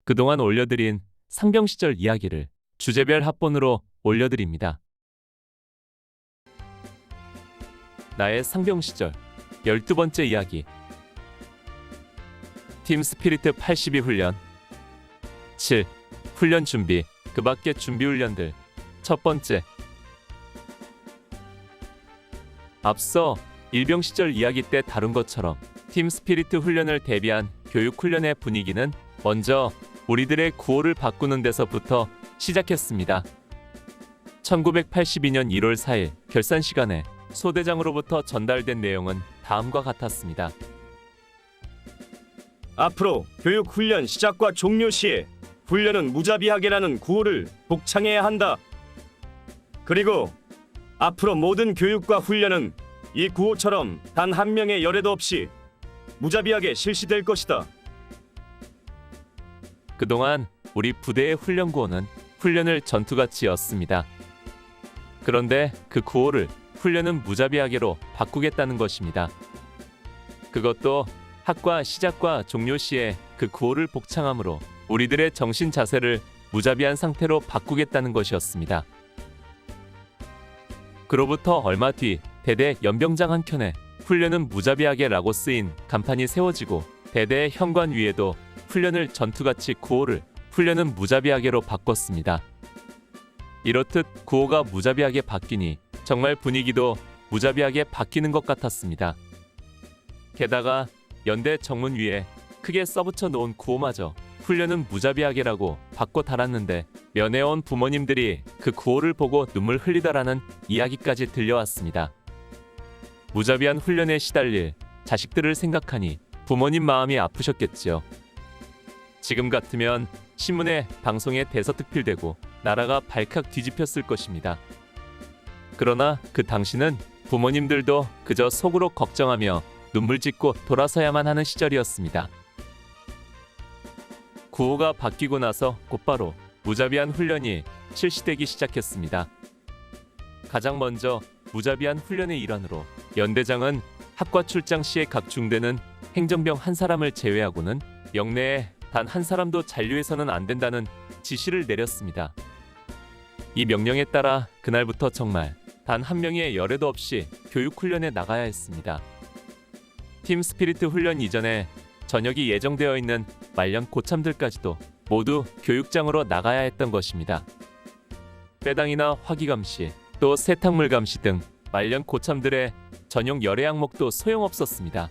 그동안 올려드린 상병 시절 이야기를 주제별 합본으로 올려드립니다. 나의 상병 시절 12번째 이야기. 팀 스피리트 82 훈련. 7. 훈련 준비, 그 밖의 준비 훈련들. 첫 번째. 앞서 일병 시절 이야기 때 다룬 것처럼 팀 스피리트 훈련을 대비한 교육 훈련의 분위기는 먼저 우리들의 구호를 바꾸는 데서부터 시작했습니다. 1982년 1월 4일 결산 시간에 소대장으로부터 전달된 내용은 다음과 같았습니다. 앞으로 교육 훈련 시작과 종료 시에 훈련은 무자비하게라는 구호를 복창해야 한다. 그리고 앞으로 모든 교육과 훈련은 이 구호처럼 단 한 명의 열애도 없이 무자비하게 실시될 것이다. 그동안 우리 부대의 훈련 구호는 훈련을 전투같이였습니다. 그런데 그 구호를 훈련은 무자비하게로 바꾸겠다는 것입니다. 그것도 학과 시작과 종료 시에 그 구호를 복창함으로 우리들의 정신 자세를 무자비한 상태로 바꾸겠다는 것이었습니다. 그로부터 얼마 뒤 대대 연병장 한켠에 훈련은 무자비하게라고 쓰인 간판이 세워지고 대대의 현관 위에도 훈련을 전투같이 구호를 훈련은 무자비하게로 바꿨습니다. 이렇듯 구호가 무자비하게 바뀌니 정말 분위기도 무자비하게 바뀌는 것 같았습니다. 게다가 연대 정문 위에 크게 써붙여 놓은 구호마저 훈련은 무자비하게라고 바꿔 달았는데 면회온 부모님들이 그 구호를 보고 눈물 흘리다라는 이야기까지 들려왔습니다. 무자비한 훈련에 시달릴 자식들을 생각하니 부모님 마음이 아프셨겠지요. 지금 같으면 신문에 방송에 대서특필되고 나라가 발칵 뒤집혔을 것입니다. 그러나 그 당시는 부모님들도 그저 속으로 걱정하며 눈물 짓고 돌아서야만 하는 시절이었습니다. 구호가 바뀌고 나서 곧바로 무자비한 훈련이 실시되기 시작했습니다. 가장 먼저 무자비한 훈련의 일환으로 연대장은 학과 출장 시에 각 중대는 행정병 한 사람을 제외하고는 영내에 단 한 사람도 잔류해서는 안 된다는 지시를 내렸습니다. 이 명령에 따라 그날부터 정말 단 한 명의 열애도 없이 교육 훈련에 나가야 했습니다. 팀 스피리트 훈련 이전에 저녁이 예정되어 있는 말년 고참들까지도 모두 교육장으로 나가야 했던 것입니다. 배당이나 화기 감시, 또 세탁물 감시 등 말년 고참들의 전용 열애 항목도 소용없었습니다.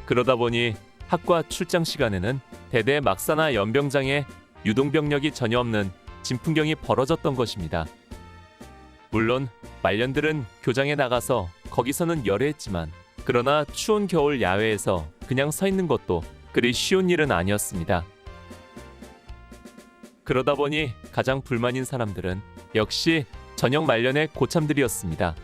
그러다 보니 학과 출장 시간에는 대대 막사나 연병장에 유동병력이 전혀 없는 진풍경이 벌어졌던 것입니다. 물론 말년들은 교장에 나가서 거기서는 열애했지만 그러나 추운 겨울 야외에서 그냥 서 있는 것도 그리 쉬운 일은 아니었습니다. 그러다 보니 가장 불만인 사람들은 역시 전역 말년의 고참들이었습니다.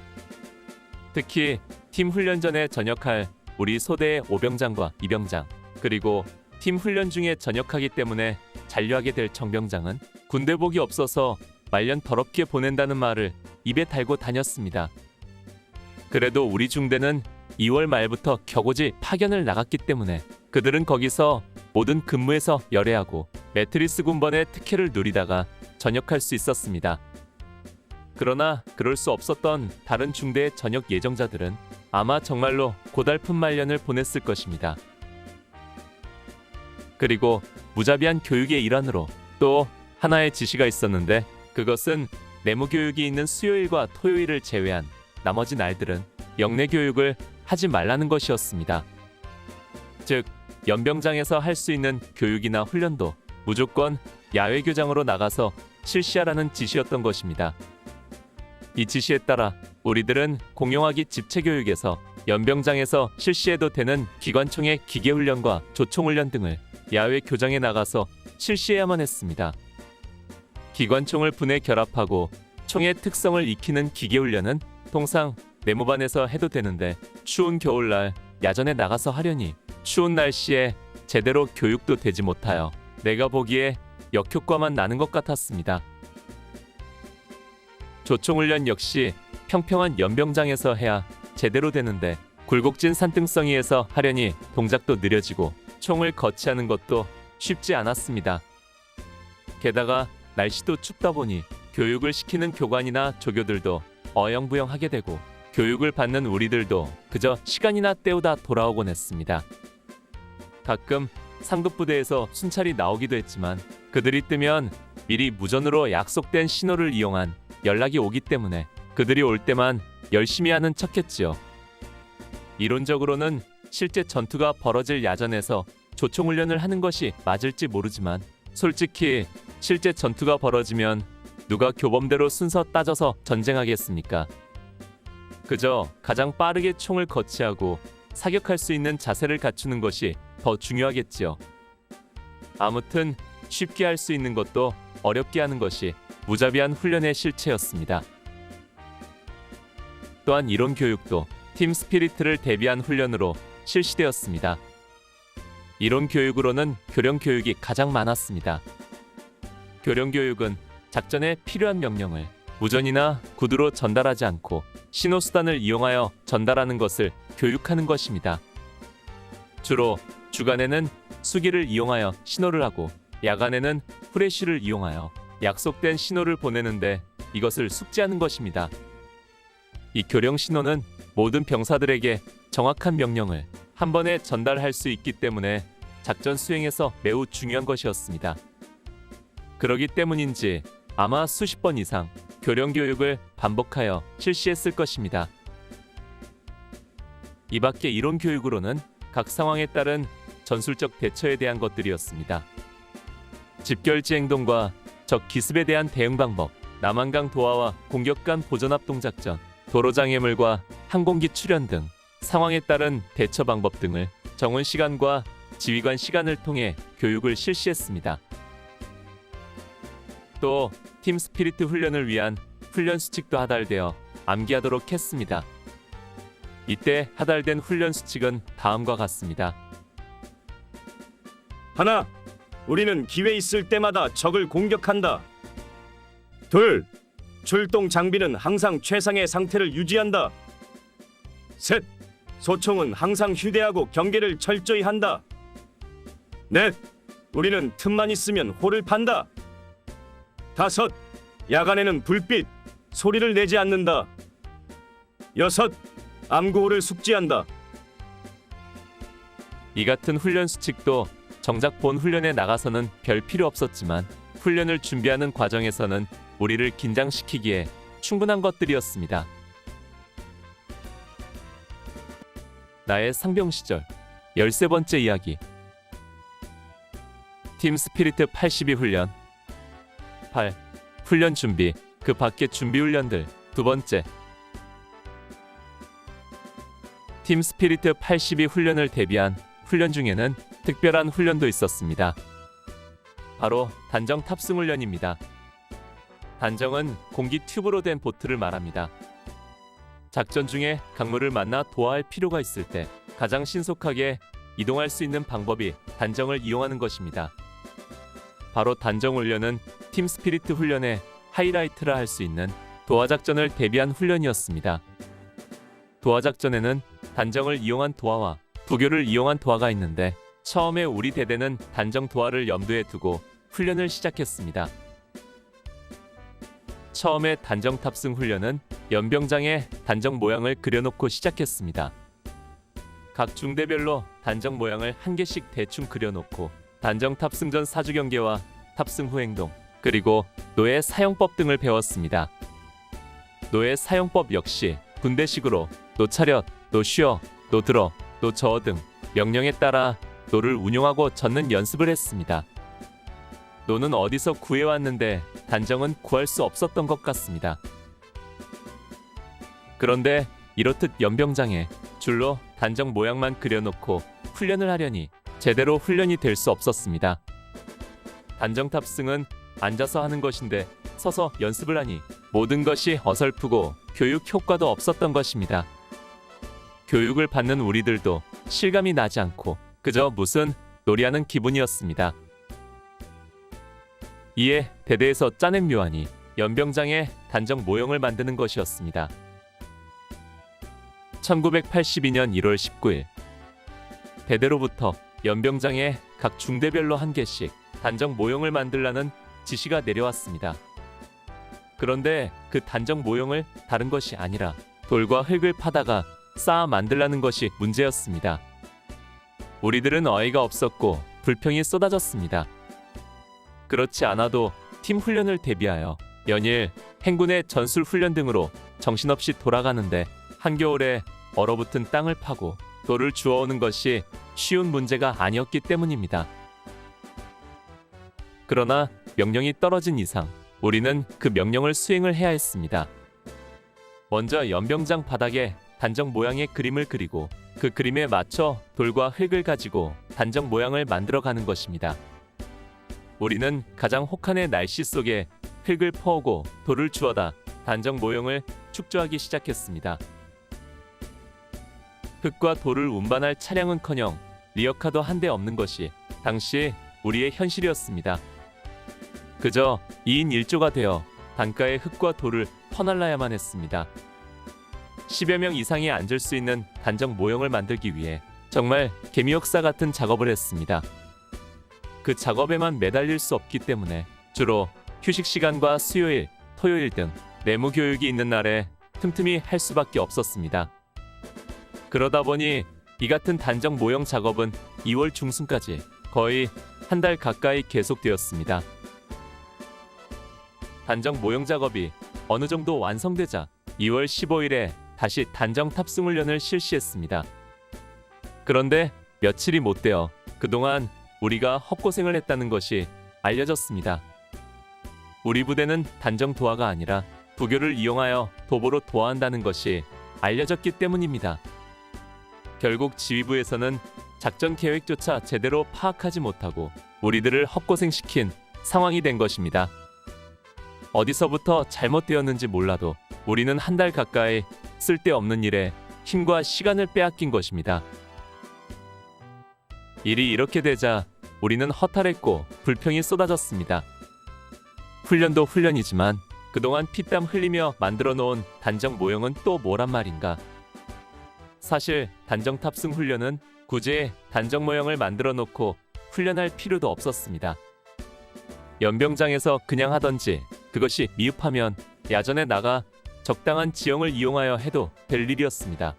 특히 팀 훈련 전에 전역할 우리 소대의 5병장과 2병장, 그리고 팀 훈련 중에 전역하기 때문에 잔류하게 될 정병장은 군대복이 없어서 말년 더럽게 보낸다는 말을 입에 달고 다녔습니다. 그래도 우리 중대는 2월 말부터 격오지 파견을 나갔기 때문에 그들은 거기서 모든 근무에서 열애하고 매트리스 군번의 특혜를 누리다가 전역할 수 있었습니다. 그러나 그럴 수 없었던 다른 중대의 전역 예정자들은 아마 정말로 고달픈 말년을 보냈을 것입니다. 그리고 무자비한 교육의 일환으로 또 하나의 지시가 있었는데 그것은 내무교육이 있는 수요일과 토요일을 제외한 나머지 날들은 영내 교육을 하지 말라는 것이었습니다. 즉, 연병장에서 할 수 있는 교육이나 훈련도 무조건 야외 교장으로 나가서 실시하라는 지시였던 것입니다. 이 지시에 따라 우리들은 공용화기 집체교육에서 연병장에서 실시해도 되는 기관총의 기계훈련과 조총훈련 등을 야외 교장에 나가서 실시해야만 했습니다. 기관총을 분에 결합하고 총의 특성을 익히는 기계훈련은 통상 내무반에서 해도 되는데 추운 겨울날 야전에 나가서 하려니 추운 날씨에 제대로 교육도 되지 못하여 내가 보기에 역효과만 나는 것 같았습니다. 조총훈련 역시 평평한 연병장에서 해야 제대로 되는데 굴곡진 산등성이에서 하려니 동작도 느려지고 총을 거치하는 것도 쉽지 않았습니다. 게다가 날씨도 춥다 보니 교육을 시키는 교관이나 조교들도 어영부영하게 되고 교육을 받는 우리들도 그저 시간이나 때우다 돌아오곤 했습니다. 가끔 상급부대에서 순찰이 나오기도 했지만 그들이 뜨면 미리 무전으로 약속된 신호를 이용한 연락이 오기 때문에 그들이 올 때만 열심히 하는 척했지요. 이론적으로는 실제 전투가 벌어질 야전에서 조총훈련을 하는 것이 맞을지 모르지만 솔직히 실제 전투가 벌어지면 누가 교범대로 순서 따져서 전쟁하겠습니까? 그저 가장 빠르게 총을 거치하고 사격할 수 있는 자세를 갖추는 것이 더 중요하겠지요. 아무튼 쉽게 할 수 있는 것도 어렵게 하는 것이 무자비한 훈련의 실체였습니다. 또한 이론 교육도 팀 스피리트를 대비한 훈련으로 실시되었습니다. 이론 교육으로는 교령 교육이 가장 많았습니다. 교령 교육은 작전에 필요한 명령을 무전이나 구두로 전달하지 않고 신호수단을 이용하여 전달하는 것을 교육하는 것입니다. 주로 주간에는 수기를 이용하여 신호를 하고 야간에는 후레쉬를 이용하여 약속된 신호를 보내는데 이것을 숙지하는 것입니다. 이 교령 신호는 모든 병사들에게 정확한 명령을 한 번에 전달할 수 있기 때문에 작전 수행에서 매우 중요한 것이었습니다. 그러기 때문인지 아마 수십 번 이상 교령 교육을 반복하여 실시했을 것입니다. 이 밖에 이론 교육으로는 각 상황에 따른 전술적 대처에 대한 것들이었습니다. 집결지 행동과 적 기습에 대한 대응 방법, 남한강 도하와 공격간 보전합동작전, 도로장애물과 항공기 출현 등 상황에 따른 대처 방법 등을 정훈 시간과 지휘관 시간을 통해 교육을 실시했습니다. 또 팀 스피리트 훈련을 위한 훈련 수칙도 하달되어 암기하도록 했습니다. 이때 하달된 훈련 수칙은 다음과 같습니다. 하나, 우리는 기회 있을 때마다 적을 공격한다. 둘, 출동 장비는 항상 최상의 상태를 유지한다. 셋, 소총은 항상 휴대하고 경계를 철저히 한다. 넷, 우리는 틈만 있으면 홀을 판다. 다섯, 야간에는 불빛, 소리를 내지 않는다. 여섯, 암구호를 숙지한다. 이 같은 훈련 수칙도 정작 본 훈련에 나가서는 별 필요 없었지만 훈련을 준비하는 과정에서는 우리를 긴장시키기에 충분한 것들이었습니다. 나의 상병 시절 13번째 이야기. 팀 스피리트 82 훈련. 8. 훈련 준비, 그 밖의 준비 훈련들. 두 번째. 팀 스피리트 82 훈련을 대비한 훈련 중에는 특별한 훈련도 있었습니다. 바로 단정 탑승 훈련입니다. 단정은 공기 튜브로 된 보트를 말합니다. 작전 중에 강물을 만나 도하할 필요가 있을 때 가장 신속하게 이동할 수 있는 방법이 단정을 이용하는 것입니다. 바로 단정 훈련은 팀 스피리트 훈련의 하이라이트라 할 수 있는 도하 작전을 대비한 훈련이었습니다. 도하 작전에는 단정을 이용한 도하와 부교를 이용한 도하가 있는데 처음에 우리 대대는 단정 도하를 염두에 두고 훈련을 시작했습니다. 처음에 단정 탑승 훈련은 연병장에 단정 모양을 그려놓고 시작했습니다. 각 중대별로 단정 모양을 한 개씩 대충 그려놓고 단정 탑승 전 사주 경계와 탑승 후 행동, 그리고 노예 사용법 등을 배웠습니다. 노예 사용법 역시 군대식으로 노 차렷, 노 쉬어, 노 들어, 노 저어 등 명령에 따라 노를 운용하고 젓는 연습을 했습니다. 노는 어디서 구해왔는데 단정은 구할 수 없었던 것 같습니다. 그런데 이렇듯 연병장에 줄로 단정 모양만 그려놓고 훈련을 하려니 제대로 훈련이 될 수 없었습니다. 단정 탑승은 앉아서 하는 것인데 서서 연습을 하니 모든 것이 어설프고 교육 효과도 없었던 것입니다. 교육을 받는 우리들도 실감이 나지 않고 그저 무슨 놀이하는 기분이었습니다. 이에 대대에서 짜낸 묘안이 연병장의 단정 모형을 만드는 것이었습니다. 1982년 1월 19일 대대로부터 연병장에 각 중대별로 한 개씩 단정 모형을 만들라는 지시가 내려왔습니다. 그런데 그 단정 모형을 다른 것이 아니라 돌과 흙을 파다가 쌓아 만들라는 것이 문제였습니다. 우리들은 어이가 없었고 불평이 쏟아졌습니다. 그렇지 않아도 팀 훈련을 대비하여 연일 행군의 전술 훈련 등으로 정신없이 돌아가는데 한겨울에 얼어붙은 땅을 파고 돌을 주워오는 것이 쉬운 문제가 아니었기 때문입니다. 그러나 명령이 떨어진 이상 우리는 그 명령을 수행을 해야 했습니다. 먼저 연병장 바닥에 단정 모양의 그림을 그리고 그 그림에 맞춰 돌과 흙을 가지고 단정 모양을 만들어가는 것입니다. 우리는 가장 혹한의 날씨 속에 흙을 퍼오고 돌을 주워다 단정 모형을 축조하기 시작했습니다. 흙과 돌을 운반할 차량은커녕 리어카도 한 대 없는 것이 당시 우리의 현실이었습니다. 그저 2인 1조가 되어 단가의 흙과 돌을 퍼날라야만 했습니다. 10여 명 이상이 앉을 수 있는 단정 모형을 만들기 위해 정말 개미역사 같은 작업을 했습니다. 그 작업에만 매달릴 수 없기 때문에 주로 휴식 시간과 수요일, 토요일 등 내무 교육이 있는 날에 틈틈이 할 수밖에 없었습니다. 그러다 보니 이 같은 단정 모형 작업은 2월 중순까지 거의 한 달 가까이 계속되었습니다. 단정 모형 작업이 어느 정도 완성되자 2월 15일에 다시 단정 탑승 훈련을 실시했습니다. 그런데 며칠이 못 되어 그동안 우리가 헛고생을 했다는 것이 알려졌습니다. 우리 부대는 단정 도하가 아니라 부교를 이용하여 도보로 도하한다는 것이 알려졌기 때문입니다. 결국 지휘부에서는 작전 계획조차 제대로 파악하지 못하고 우리들을 헛고생시킨 상황이 된 것입니다. 어디서부터 잘못되었는지 몰라도 우리는 한 달 가까이 쓸데없는 일에 힘과 시간을 빼앗긴 것입니다. 일이 이렇게 되자 우리는 허탈했고 불평이 쏟아졌습니다. 훈련도 훈련이지만 그동안 피땀 흘리며 만들어 놓은 단정 모형은 또 뭐란 말인가? 사실 단정 탑승 훈련은 굳이 단정 모형을 만들어 놓고 훈련할 필요도 없었습니다. 연병장에서 그냥 하던지 그것이 미흡하면 야전에 나가 적당한 지형을 이용하여 해도 될 일이었습니다.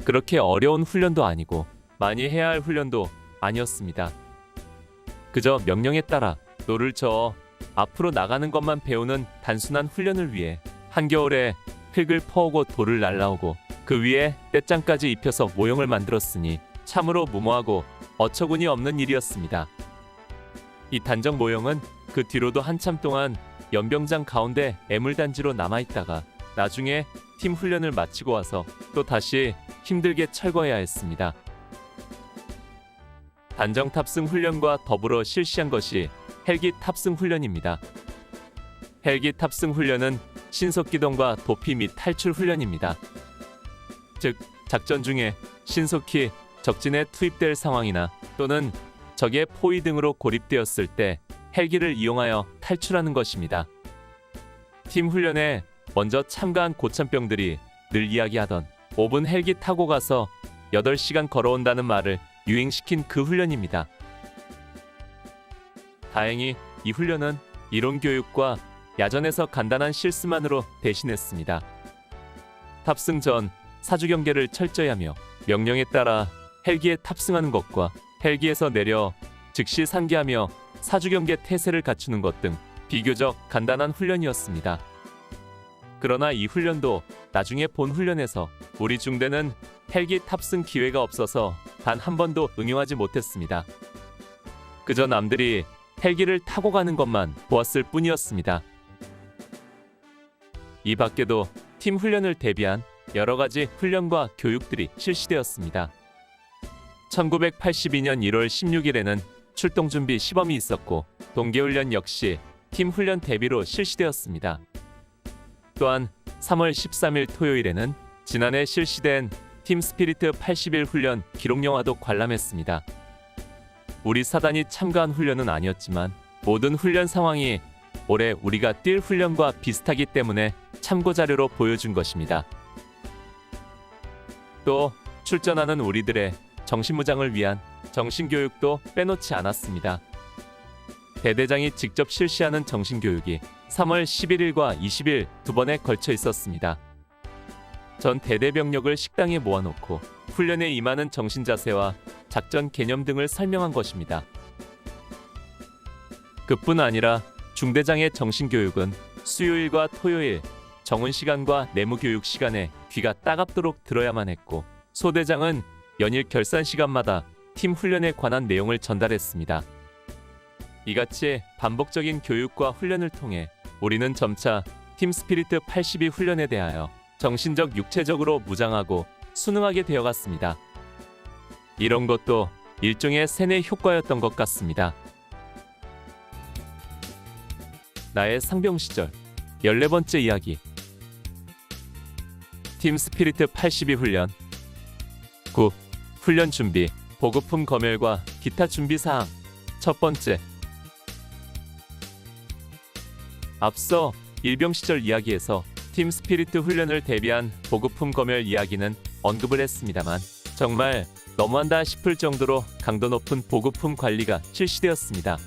그렇게 어려운 훈련도 아니고 많이 해야 할 훈련도 아니었습니다. 그저 명령에 따라 돌을 저어 앞으로 나가는 것만 배우는 단순한 훈련을 위해 한겨울에 흙을 퍼오고 돌을 날라오고 그 위에 떼짱까지 입혀서 모형을 만들었으니 참으로 무모하고 어처구니 없는 일이었습니다. 이 단정 모형은 그 뒤로도 한참 동안 연병장 가운데 애물단지로 남아있다가 나중에 팀 훈련을 마치고 와서 또 다시 힘들게 철거해야 했습니다. 단정 탑승 훈련과 더불어 실시한 것이 헬기 탑승 훈련입니다. 헬기 탑승 훈련은 신속기동과 도피 및 탈출 훈련입니다. 즉, 작전 중에 신속히 적진에 투입될 상황이나 또는 적의 포위 등으로 고립되었을 때 헬기를 이용하여 탈출하는 것입니다. 팀 훈련에 먼저 참가한 고참병들이 늘 이야기하던 5분 헬기 타고 가서 8시간 걸어온다는 말을 유행시킨 그 훈련입니다. 다행히 이 훈련은 이론 교육과 야전에서 간단한 실습만으로 대신했습니다. 탑승 전 사주 경계를 철저히 하며 명령에 따라 헬기에 탑승하는 것과 헬기에서 내려 즉시 상기하며 사주 경계 태세를 갖추는 것 등 비교적 간단한 훈련이었습니다. 그러나 이 훈련도 나중에 본 훈련에서 우리 중대는 헬기 탑승 기회가 없어서 단 한 번도 응용하지 못했습니다. 그저 남들이 헬기를 타고 가는 것만 보았을 뿐이었습니다. 이 밖에도 팀 훈련을 대비한 여러 가지 훈련과 교육들이 실시되었습니다. 1982년 1월 16일에는 출동 준비 시범이 있었고 동계훈련 역시 팀 훈련 대비로 실시되었습니다. 또한 3월 13일 토요일에는 지난해 실시된 팀 스피리트 80일 훈련 기록 영화도 관람했습니다. 우리 사단이 참가한 훈련은 아니었지만 모든 훈련 상황이 올해 우리가 뛸 훈련과 비슷하기 때문에 참고 자료로 보여준 것입니다. 또 출전하는 우리들의 정신무장을 위한 정신교육도 빼놓지 않았습니다. 대대장이 직접 실시하는 정신교육이 3월 11일과 20일 두 번에 걸쳐 있었습니다. 전 대대병력을 식당에 모아놓고 훈련에 임하는 정신자세와 작전 개념 등을 설명한 것입니다. 그뿐 아니라 중대장의 정신교육은 수요일과 토요일 정훈 시간과 내무교육 시간에 귀가 따갑도록 들어야만 했고, 소대장은 연일 결산 시간마다 팀 훈련에 관한 내용을 전달했습니다. 이같이 반복적인 교육과 훈련을 통해 우리는 점차 팀 스피리트 82 훈련에 대하여 정신적 육체적으로 무장하고 순응하게 되어갔습니다. 이런 것도 일종의 세뇌 효과였던 것 같습니다. 나의 상병 시절 14번째 이야기. 팀 스피리트 82 훈련. 9. 훈련 준비, 보급품 검열과 기타 준비 사항. 첫 번째. 앞서 일병 시절 이야기에서 팀 스피리트 훈련을 대비한 보급품 검열 이야기는 언급을 했습니다만, 정말 너무한다 싶을 정도로 강도 높은 보급품 관리가 실시되었습니다.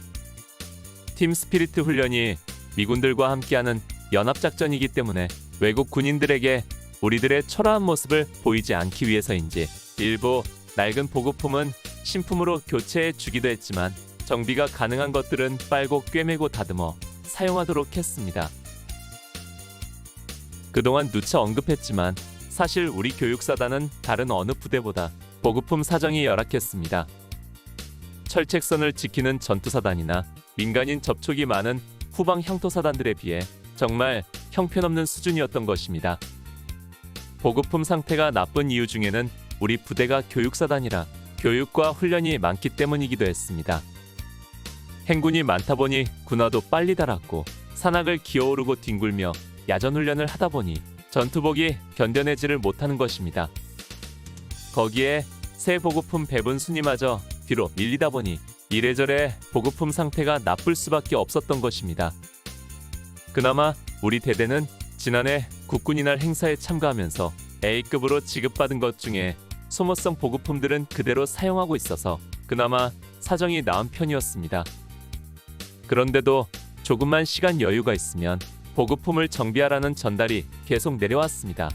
팀 스피리트 훈련이 미군들과 함께하는 연합작전이기 때문에 외국 군인들에게 우리들의 초라한 모습을 보이지 않기 위해서인지 일부 낡은 보급품은 신품으로 교체해 주기도 했지만, 정비가 가능한 것들은 빨고 꿰매고 다듬어 사용하도록 했습니다. 그동안 누차 언급했지만 사실 우리 교육사단은 다른 어느 부대보다 보급품 사정이 열악했습니다. 철책선을 지키는 전투사단이나 민간인 접촉이 많은 후방 향토사단들에 비해 정말 형편없는 수준이었던 것입니다. 보급품 상태가 나쁜 이유 중에는 우리 부대가 교육사단이라 교육과 훈련이 많기 때문이기도 했습니다. 행군이 많다 보니 군화도 빨리 닳았고, 산악을 기어오르고 뒹굴며 야전훈련을 하다 보니 전투복이 견뎌내지를 못하는 것입니다. 거기에 새 보급품 배분 순위마저 뒤로 밀리다 보니 이래저래 보급품 상태가 나쁠 수밖에 없었던 것입니다. 그나마 우리 대대는 지난해 국군이날 행사에 참가하면서 A급으로 지급받은 것 중에 소모성 보급품들은 그대로 사용하고 있어서 그나마 사정이 나은 편이었습니다. 그런데도 조금만 시간 여유가 있으면 보급품을 정비하라는 전달이 계속 내려왔습니다.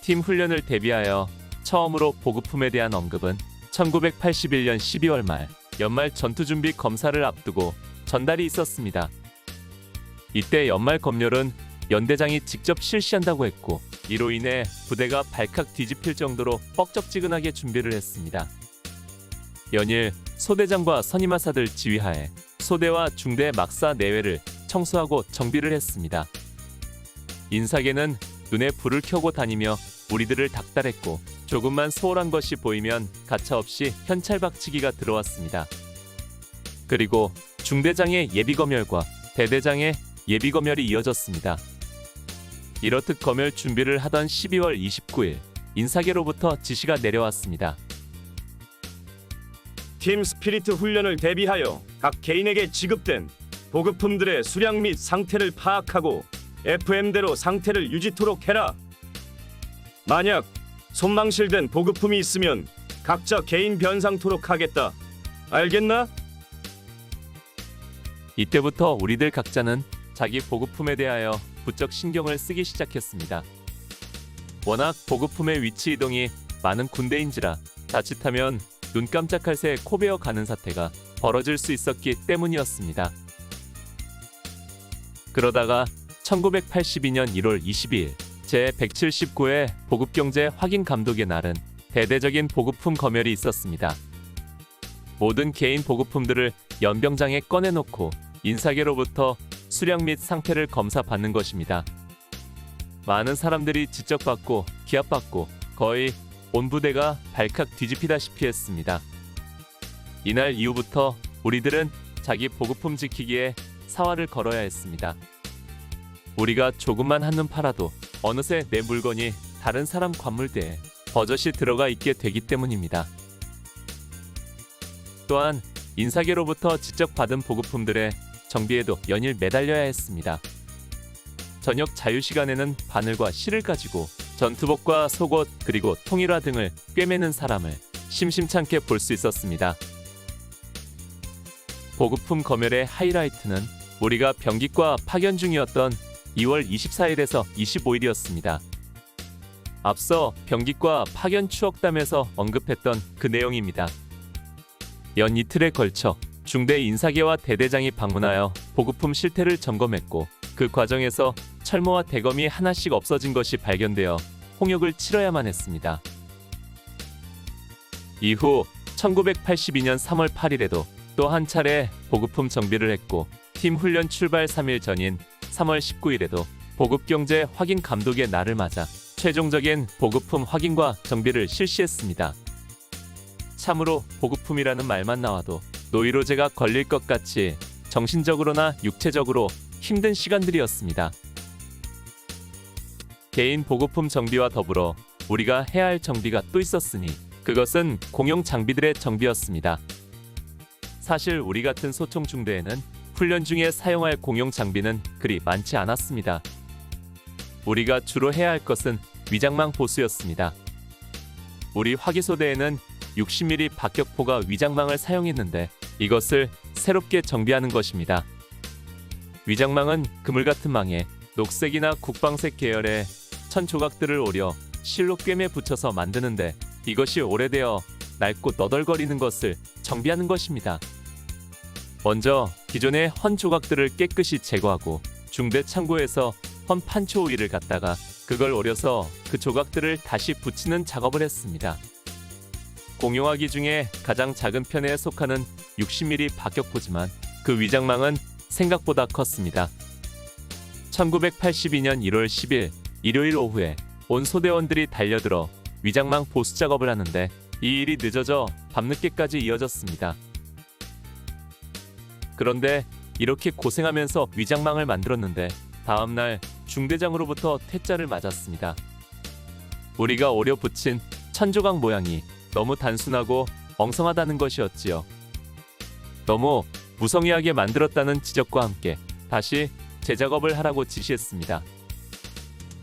팀 훈련을 대비하여 처음으로 보급품에 대한 언급은 1981년 12월 말 연말 전투준비 검사를 앞두고 전달이 있었습니다. 이때 연말 검열은 연대장이 직접 실시한다고 했고, 이로 인해 부대가 발칵 뒤집힐 정도로 뻑적지근하게 준비를 했습니다. 연일 소대장과 선임하사들 지휘하에 소대와 중대 막사 내외를 청소하고 정비를 했습니다. 인사계는 눈에 불을 켜고 다니며 우리들을 닥달했고, 조금만 소홀한 것이 보이면 가차없이 현찰박치기가 들어왔습니다. 그리고 중대장의 예비검열과 대대장의 예비검열이 이어졌습니다. 이렇듯 검열 준비를 하던 12월 29일 인사계로부터 지시가 내려왔습니다. 팀 스피리트 훈련을 대비하여 각 개인에게 지급된 보급품들의 수량 및 상태를 파악하고 FM대로 상태를 유지토록 해라. 만약 손망실된 보급품이 있으면 각자 개인 변상토록 하겠다. 알겠나? 이때부터 우리들 각자는 자기 보급품에 대하여 부쩍 신경을 쓰기 시작했습니다. 워낙 보급품의 위치 이동이 많은 군대인지라 자칫하면 눈 깜짝할 새 코베어 가는 사태가 벌어질 수 있었기 때문이었습니다. 그러다가 1982년 1월 22일 제179회 보급경제 확인 감독의 날은 대대적인 보급품 검열이 있었습니다. 모든 개인 보급품들을 연병장에 꺼내놓고 인사계로부터 수량 및 상태를 검사받는 것입니다. 많은 사람들이 지적받고 기합받고 거의 온 부대가 발칵 뒤집히다시피 했습니다. 이날 이후부터 우리들은 자기 보급품 지키기에 사활을 걸어야 했습니다. 우리가 조금만 한눈 팔아도 어느새 내 물건이 다른 사람 관물대에 버젓이 들어가 있게 되기 때문입니다. 또한 인사계로부터 지적받은 보급품들의 정비에도 연일 매달려야 했습니다. 저녁 자유시간에는 바늘과 실을 가지고 전투복과 속옷 그리고 통일화 등을 꿰매는 사람을 심심찮게 볼 수 있었습니다. 보급품 검열의 하이라이트는 우리가 병기과 파견 중이었던 2월 24일에서 25일이었습니다. 앞서 병기과 파견 추억담에서 언급했던 그 내용입니다. 연 이틀에 걸쳐 중대 인사계와 대대장이 방문하여 보급품 실태를 점검했고 그 과정에서 철모와 대검이 하나씩 없어진 것이 발견되어 홍역을 치러야만 했습니다. 이후 1982년 3월 8일에도 또 한 차례 보급품 정비를 했고 팀 훈련 출발 3일 전인 3월 19일에도 보급경제 확인 감독의 날을 맞아 최종적인 보급품 확인과 정비를 실시했습니다. 참으로 보급품이라는 말만 나와도 노이로제가 걸릴 것 같이 정신적으로나 육체적으로 힘든 시간들이었습니다. 개인 보급품 정비와 더불어 우리가 해야 할 정비가 또 있었으니 그것은 공용 장비들의 정비였습니다. 사실 우리 같은 소총 중대에는 훈련 중에 사용할 공용 장비는 그리 많지 않았습니다. 우리가 주로 해야 할 것은 위장망 보수였습니다. 우리 화기소대에는 60mm 박격포가 위장망을 사용했는데 이것을 새롭게 정비하는 것입니다. 위장망은 그물 같은 망에 녹색이나 국방색 계열의 천 조각들을 오려 실로 꿰매 붙여서 만드는데 이것이 오래되어 낡고 너덜거리는 것을 정비하는 것입니다. 먼저 기존의 헌 조각들을 깨끗이 제거하고 중대 창고에서 헌 판초 오일을 갖다가 그걸 오려서 그 조각들을 다시 붙이는 작업을 했습니다. 공용화기 중에 가장 작은 편에 속하는 60mm 박격포지만 그 위장망은 생각보다 컸습니다. 1982년 1월 10일 일요일 오후에 온 소대원들이 달려들어 위장망 보수 작업을 하는데 이 일이 늦어져 밤늦게까지 이어졌습니다. 그런데 이렇게 고생하면서 위장망을 만들었는데 다음날 중대장으로부터 퇴짜를 맞았습니다. 우리가 오려 붙인 천조각 모양이 너무 단순하고 엉성하다는 것이었지요. 너무 무성의하게 만들었다는 지적과 함께 다시 재작업을 하라고 지시했습니다.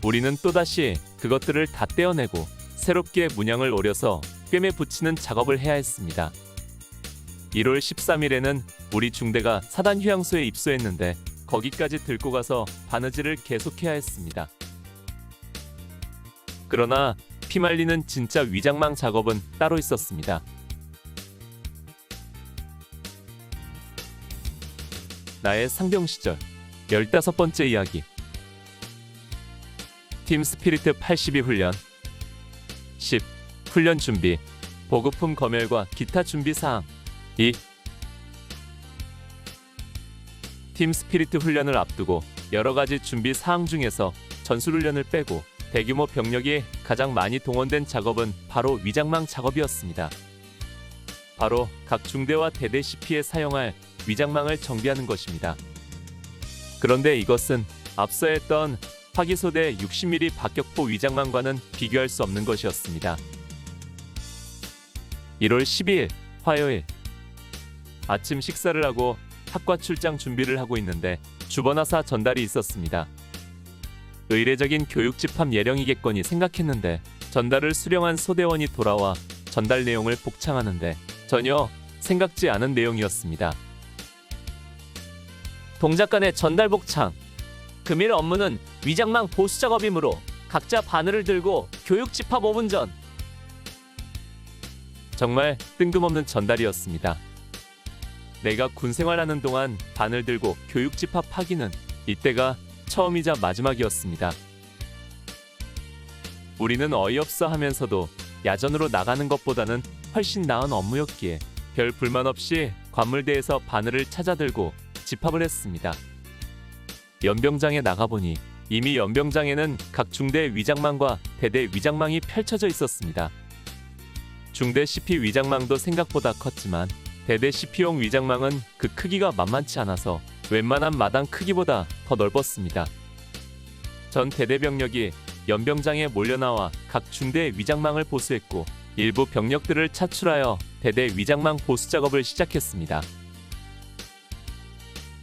우리는 또다시 그것들을 다 떼어내고 새롭게 문양을 오려서 꿰매 붙이는 작업을 해야 했습니다. 1월 13일에는 우리 중대가 사단 휴양소에 입소했는데 거기까지 들고 가서 바느질을 계속해야 했습니다. 그러나 피말리는 진짜 위장망 작업은 따로 있었습니다. 나의 상병 시절 15번째 이야기. 팀 스피리트 82 훈련 10. 훈련 준비 보급품 검열과 기타 준비 사항 2. 팀 스피리트 훈련을 앞두고 여러 가지 준비 사항 중에서 전술훈련을 빼고 대규모 병력이 가장 많이 동원된 작업은 바로 위장망 작업이었습니다. 바로 각 중대와 대대 CP에 사용할 위장망을 정비하는 것입니다. 그런데 이것은 앞서 했던 화기소대 60mm 박격포 위장망과는 비교할 수 없는 것이었습니다. 1월 12일 화요일 아침 식사를 하고 학과 출장 준비를 하고 있는데 주번하사 전달이 있었습니다. 의례적인 교육 집합 예령이겠거니 생각했는데 전달을 수령한 소대원이 돌아와 전달 내용을 복창하는데 전혀 생각지 않은 내용이었습니다. 동작 간의 전달 복창. 금일 업무는 위장망 보수 작업이므로 각자 바늘을 들고 교육 집합 5분 전. 정말 뜬금없는 전달이었습니다. 내가 군 생활하는 동안 바늘 들고 교육 집합하기는 이때가 처음이자 마지막이었습니다. 우리는 어이없어 하면서도 야전으로 나가는 것보다는 훨씬 나은 업무였기에 별 불만 없이 관물대에서 바늘을 찾아 들고 집합을 했습니다. 연병장에 나가보니 이미 연병장에는 각 중대 위장망과 대대 위장망이 펼쳐져 있었습니다. 중대 CP 위장망도 생각보다 컸지만 대대 CP용 위장망은 그 크기가 만만치 않아서 웬만한 마당 크기보다 더 넓었습니다. 전 대대 병력이 연병장에 몰려나와 각 중대의 위장망을 보수했고 일부 병력들을 차출하여 대대 위장망 보수 작업을 시작했습니다.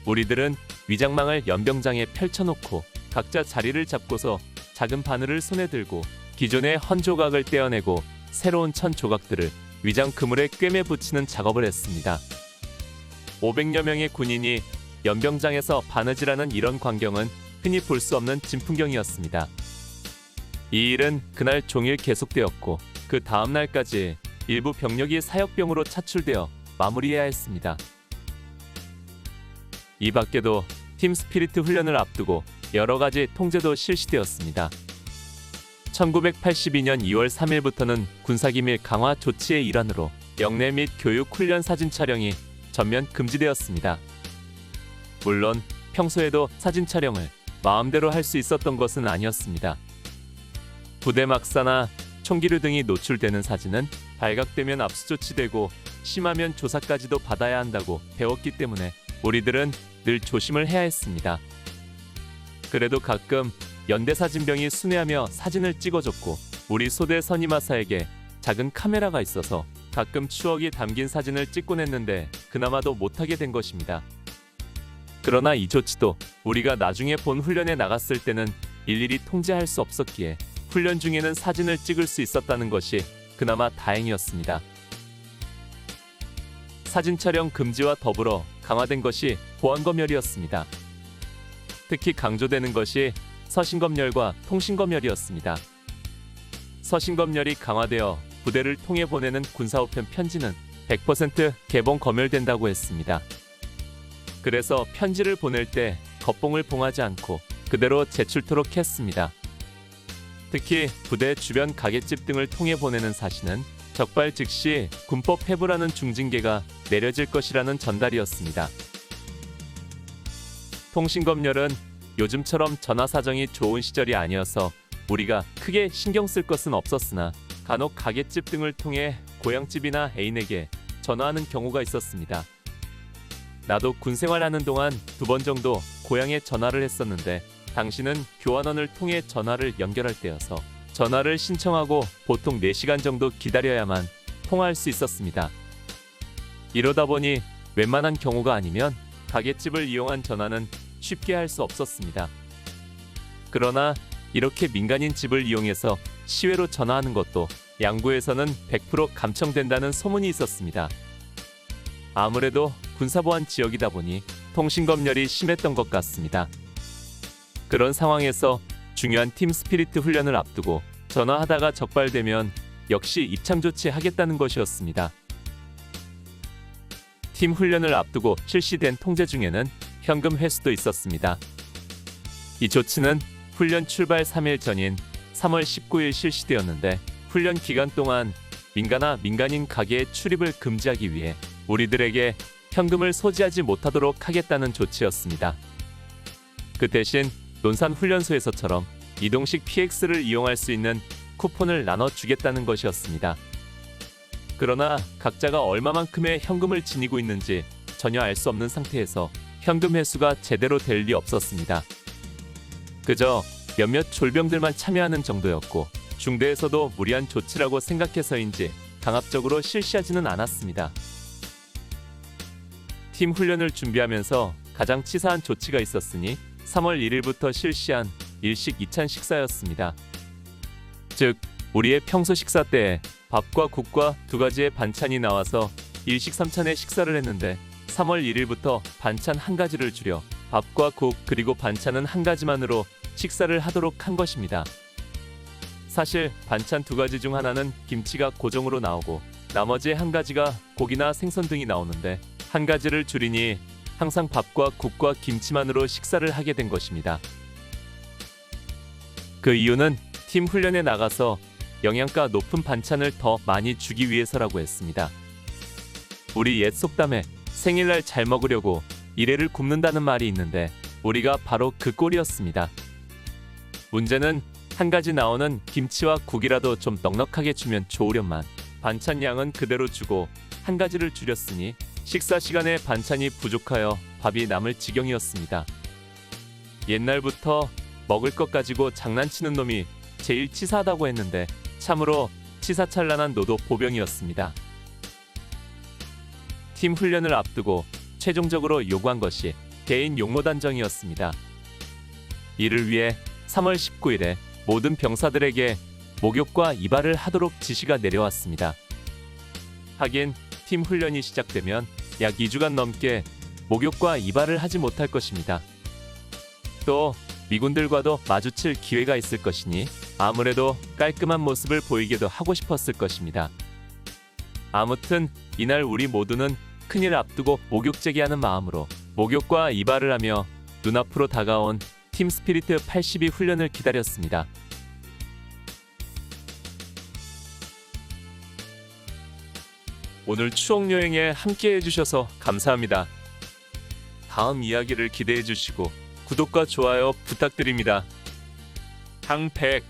우리들은 위장망을 연병장에 펼쳐놓고 각자 자리를 잡고서 작은 바늘을 손에 들고 기존의 헌 조각을 떼어내고 새로운 천 조각들을 위장 그물에 꿰매 붙이는 작업을 했습니다. 500여 명의 군인이 연병장에서 바느질하는 이런 광경은 흔히 볼 수 없는 진풍경이었습니다. 이 일은 그날 종일 계속되었고 그 다음 날까지 일부 병력이 사역병으로 차출되어 마무리해야 했습니다. 이 밖에도 팀 스피리트 훈련을 앞두고 여러 가지 통제도 실시되었습니다. 1982년 2월 3일부터는 군사기밀 강화 조치의 일환으로 영내 및 교육 훈련 사진 촬영이 전면 금지되었습니다. 물론 평소에도 사진 촬영을 마음대로 할 수 있었던 것은 아니었습니다. 부대 막사나 총기류 등이 노출되는 사진은 발각되면 압수 조치되고 심하면 조사까지도 받아야 한다고 배웠기 때문에 우리들은 늘 조심을 해야 했습니다. 그래도 가끔 연대사진병이 순회하며 사진을 찍어줬고 우리 소대 선임하사에게 작은 카메라가 있어서 가끔 추억이 담긴 사진을 찍곤 했는데 그나마도 못하게 된 것입니다. 그러나 이 조치도 우리가 나중에 본 훈련에 나갔을 때는 일일이 통제할 수 없었기에 훈련 중에는 사진을 찍을 수 있었다는 것이 그나마 다행이었습니다. 사진 촬영 금지와 더불어 강화된 것이 보안검열이었습니다. 특히 강조되는 것이 서신검열과 통신검열이었습니다. 서신검열이 강화되어 부대를 통해 보내는 군사우편 편지는 100% 개봉 검열된다고 했습니다. 그래서 편지를 보낼 때 겉봉을 봉하지 않고 그대로 제출토록 했습니다. 특히 부대 주변 가게집 등을 통해 보내는 사신은 적발 즉시 군법 회부라는 중징계가 내려질 것이라는 전달이었습니다. 통신검열은 요즘처럼 전화 사정이 좋은 시절이 아니어서 우리가 크게 신경 쓸 것은 없었으나 간혹 가게집 등을 통해 고향집이나 애인에게 전화하는 경우가 있었습니다. 나도 군 생활하는 동안 2번 정도 고향에 전화를 했었는데 당시는 교환원을 통해 전화를 연결할 때여서 전화를 신청하고 보통 4시간 정도 기다려야만 통화할 수 있었습니다. 이러다 보니 웬만한 경우가 아니면 가게집을 이용한 전화는 쉽게 할 수 없었습니다. 그러나 이렇게 민간인 집을 이용해서 시외로 전화하는 것도 양구에서는 100% 감청된다는 소문이 있었습니다. 아무래도 군사보안 지역이다 보니 통신검열이 심했던 것 같습니다. 그런 상황에서 중요한 팀 스피리트 훈련을 앞두고 전화하다가 적발되면 역시 입참 조치하겠다는 것이었습니다. 팀 훈련을 앞두고 실시된 통제 중에는 현금 회수도 있었습니다. 이 조치는 훈련 출발 3일 전인 3월 19일 실시되었는데 훈련 기간 동안 민간인 가게의 출입을 금지하기 위해 우리들에게 현금을 소지하지 못하도록 하겠다는 조치였습니다. 그 대신 논산 훈련소에서처럼 이동식 PX를 이용할 수 있는 쿠폰을 나눠주겠다는 것이었습니다. 그러나 각자가 얼마만큼의 현금을 지니고 있는지 전혀 알 수 없는 상태에서 현금 회수가 제대로 될 리 없었습니다. 그저 몇몇 졸병들만 참여하는 정도였고 중대에서도 무리한 조치라고 생각해서인지 강압적으로 실시하지는 않았습니다. 팀 훈련을 준비하면서 가장 치사한 조치가 있었으니 3월 1일부터 실시한 일식 2찬 식사였습니다. 즉 우리의 평소 식사 때에 밥과 국과 2가지의 반찬이 나와서 일식 3찬의 식사를 했는데 3월 1일부터 반찬 1가지를 줄여 밥과 국 그리고 반찬은 1가지만으로 식사를 하도록 한 것입니다. 사실 반찬 2가지 중 하나는 김치가 고정으로 나오고 나머지 1가지가 고기나 생선 등이 나오는데 1가지를 줄이니 항상 밥과 국과 김치만으로 식사를 하게 된 것입니다. 그 이유는 팀 훈련에 나가서 영양가 높은 반찬을 더 많이 주기 위해서라고 했습니다. 우리 옛 속담에 생일날 잘 먹으려고 이래를 굽는다는 말이 있는데 우리가 바로 그 꼴이었습니다. 문제는 1가지 나오는 김치와 국이라도 좀 넉넉하게 주면 좋으련만 반찬 양은 그대로 주고 1가지를 줄였으니 식사 시간에 반찬이 부족하여 밥이 남을 지경이었습니다. 옛날부터 먹을 것 가지고 장난치는 놈이 제일 치사하다고 했는데 참으로 치사찬란한 노도 보병이었습니다. 팀 훈련을 앞두고 최종적으로 요구한 것이 개인 용모 단정이었습니다. 이를 위해 3월 19일에 모든 병사들에게 목욕과 이발을 하도록 지시가 내려왔습니다. 하긴 팀 훈련이 시작되면 약 2주간 넘게 목욕과 이발을 하지 못할 것입니다. 또 미군들과도 마주칠 기회가 있을 것이니 아무래도 깔끔한 모습을 보이게도 하고 싶었을 것입니다. 아무튼 이날 우리 모두는 큰일 앞두고 목욕 재개하는 마음으로 목욕과 이발을 하며 눈앞으로 다가온 팀 스피리트 82 훈련을 기다렸습니다. 오늘 추억 여행에 함께 해주셔서 감사합니다. 다음 이야기를 기대해 주시고 구독과 좋아요 부탁드립니다. 항백